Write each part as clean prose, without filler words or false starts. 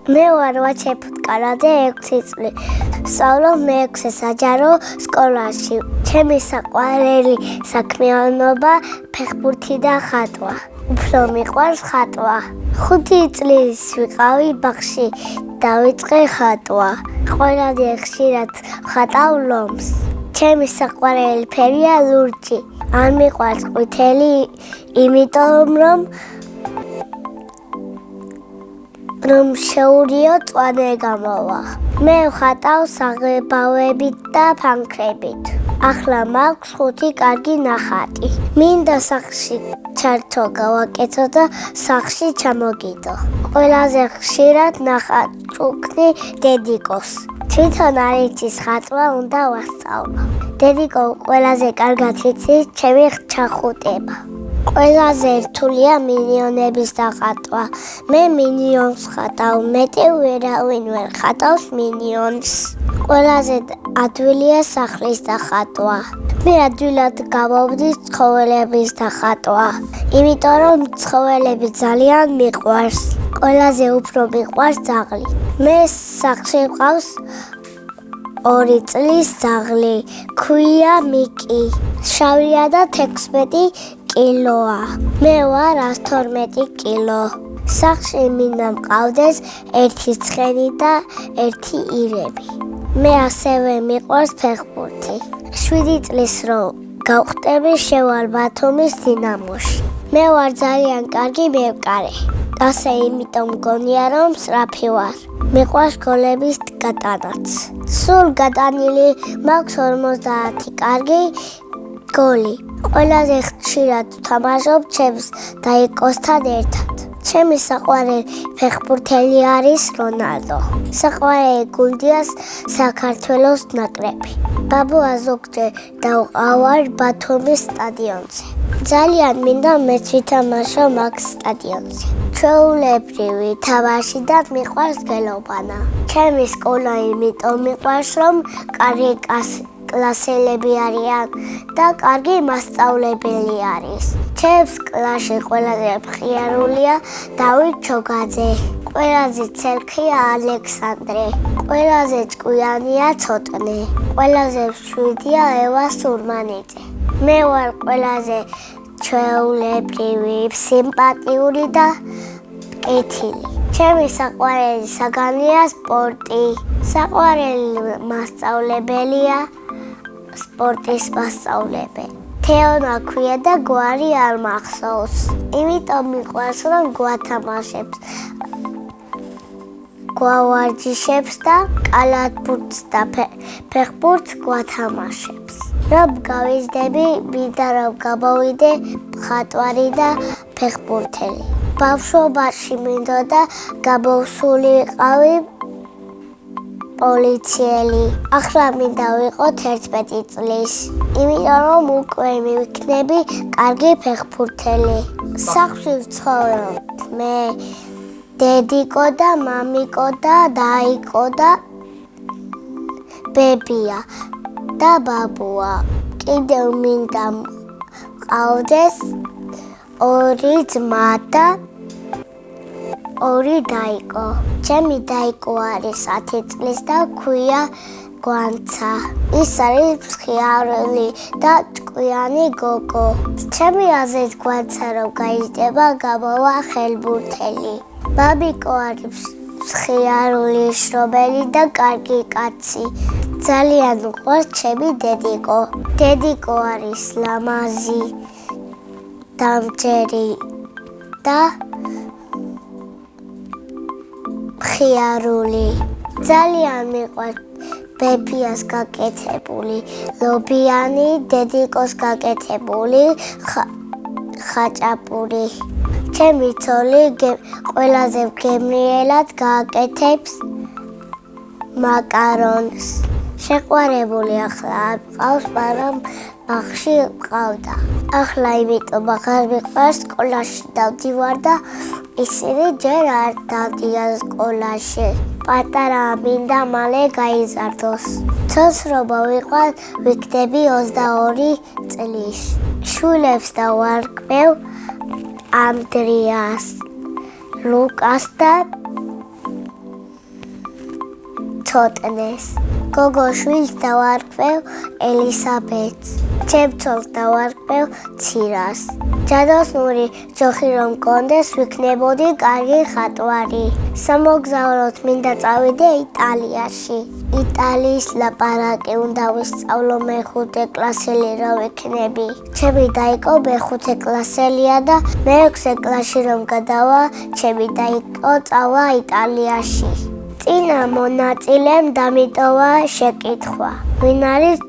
მე ვარ ვაჩეფუტკარაძე 6 წელი. ვსწავლობ მე-6 საჯარო სკოლაში. ჩემი საყვარელი საქმიანობა ფეხბურთი და ხატვა. უფრო მიყვარს ხატვა. 5 წლის ვიყავი ბაღში და ვიწყე ხატვა. ყველაზე ხშირად ვხატავ ლომს. ჩემი საყვარელი ფერია ლურჯი. არ მიყვარს ყვითელი, იმიტომ რომ შეურიო წვანე გამოვა. მე ვხატავ საღებავებით და ფანქრებით. ახლა მაქვს 5 კარგი ნახატი. მინდა სახლში ჩართო გავაკეთო და სახლში ჩამოგიდო. ყველაზე ხშირად ნახატს ვუქმნი დედიკოს. თვითონ არ იცის ხატვა უნდა ვასწავლო. დედიკო ყველაზე კარგად იცის ჩემი ჩახუტება. ყველაზე რთულია მინიონების დახატვა. მე მინიონს ხატავ, მეტი ვერავინ ვერ ხატავს მინიონს. ყველაზე ადვილია სახლის დახატვა. მე ადვილად გავავდი ცხოველების დახატვა, იმიტომ რომ ცხოველები ძალიან მიყვარს. ყველაზე უფრო მიყვარს ძაღლი. მე სახლში მყავს 2 წლის ძაღლი, ქვია მიკი. შავია და 16 კილოა. მე ვარ 112 კილო. სახლში მინდა მყავდეს 1 ცხენი და 1 ირემი. მე ასევე მიყვარს ფეხბურთი. 7 წლის რომ გავხტები შევალ ბათუმის დინამოში. მე ვარ ძალიან კარგი მევკარე. ასე იმიტომ მგონია რომ სწრაფი ვარ. მიყვარს გოლების გატანაც. სულ გატანილი მაქვს 50 კარგი გოლი. ყველაზე ხშირად ვთამაშობ ჩემს დაიკოსთან ერთად. ჩემი საყვარელი ფეხბურთელი არის რონალდო. საყვარელი გუნდია საქართველოს ნაკრები. ბაბუა ზოგჯერ დავყავარ ბათუმის სტადიონზე. ძალიან მინდა მეც ვითამაშო მაგ სტადიონზე. ჩვეულებრივი თამაში და მიყვარს გელობანა. ჩემი სკოლა იმიტომ მიყვარს რომ კარგი კლასელები არიან და კარგი მასწავლებელი არის. ჩემს კლასში ყველაზე მხიარულია დავით ჩოგაძე. ყველაზე ცელქია ალექსანდრე. ყველაზე ჭკვიანია ცოტნე. ყველაზე მშვიდია ევა სურმანიძე. მე ვარ ყველაზე ჩვეულებრივი, სიმპათიური და კეთილი. ჩემი საყვარელი საგანია სპორტი. საყვარელი მასწავლებელია სპორტის მასწავლებელი. თეონა ქვია და გვარი არ მახსოვს. იმიტომ მიყვარს რომ გვათამაშებს. გვავარჯიშებს და კალათბურთს და ფეხბურთს გვათამაშებს. რომ გავიზრდები, მინდა რომ გამოვიდე მხატვარი და ფეხბურთელი. ბავშვობაში მინდოდა გამოვსულიყავი პოლიციელი. ახლა მინდა ვიყოთ 11 წლის. იმიტომ რომ უკვე მივიქნები კარგი ფეხბურთელი. სახლში ვცხოვრობ მე, დედიკო და მამიკო და დაიკო და ბებია და ბაბუა. კიდევ მინდა მყავდეს 2 ძმა და 2 დაიკო. ჩემი დაიკო არის 10 წლის და ქვია გვანცა. ის არის მხიარული და ჭკვიანი გოგო. ჩემი აზრით გვანცა რომ გაიზრდება გამოვა ხელბურთელი. მამიკო არის მხიარული, შრომელი და კარგი კაცი. ძალიან უყვარს ჩემი დედიკო. დედიკო არის ლამაზი, დამჭერი და მხიარული. ძალიან მიყვარს ბებიას გაკეთებული, ლობიანი, დედიკოს გაკეთებული ხაჭაპური. ჩემი ცოლი ყველაზე გემრიელად გააკეთებს მაკარონს. შეყვარებული ახლა არ მყავს, მაგრამ ბაღში მყავდა. ახლა იმიტომ აღარ მიყვარს, სკოლაში დავდივარ და ისინი ჯერ არ დავდიან სკოლაში. პატარა მინდა მალე გაიზარდოს. ცოლს რომ მოვიყვან, ვიქნები 22 წლის. შვილებს და ვარქმევ ანდრიას, ლუკას და ცოტნეს. გოგოშვილს დავარქვევ ელისაბედს. ჩემცოლს დავარქვევ ცირას. ჯადოსნური ჯოხი რომ მქონდეს, ვიქნებოდი კარგი ხატვარი. სამოგზაუროდ მინდა წავიდე იტალიაში. იტალიის ლაპარაკი უნდა ვისწავლო მეხუთე კლასელი რა ვიქნები. ჩემი დაიკო მეხუთე კლასელია და მეექვსე კლასში რომ გადავა, ჩემი დაიკო წავა იტალიაში. წინა მონაწილემ დამიტოვა შეკითხვა. ვინ არის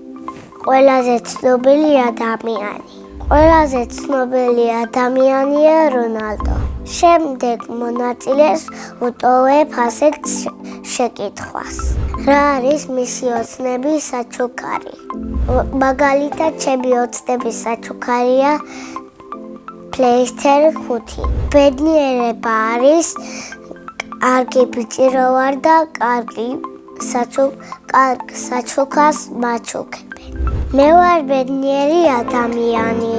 ყველაზე ცნობილი ადამიანი? ყველაზე ცნობილი ადამიანია რონალდო. შემდეგ მონაწილეს უტოვებ ასეთ შეკითხვას. რა არის მისი ოცნების საჩუქარი? მაგალითად, ჩემი ოცნების საჩუქარია PlayStation 5. ბედნიერება არის კარგი ბიჭი რო ვარ და კარგ საჩუქარს მაჩუქებენ. მე ვარ ბედნიერი ადამიანი.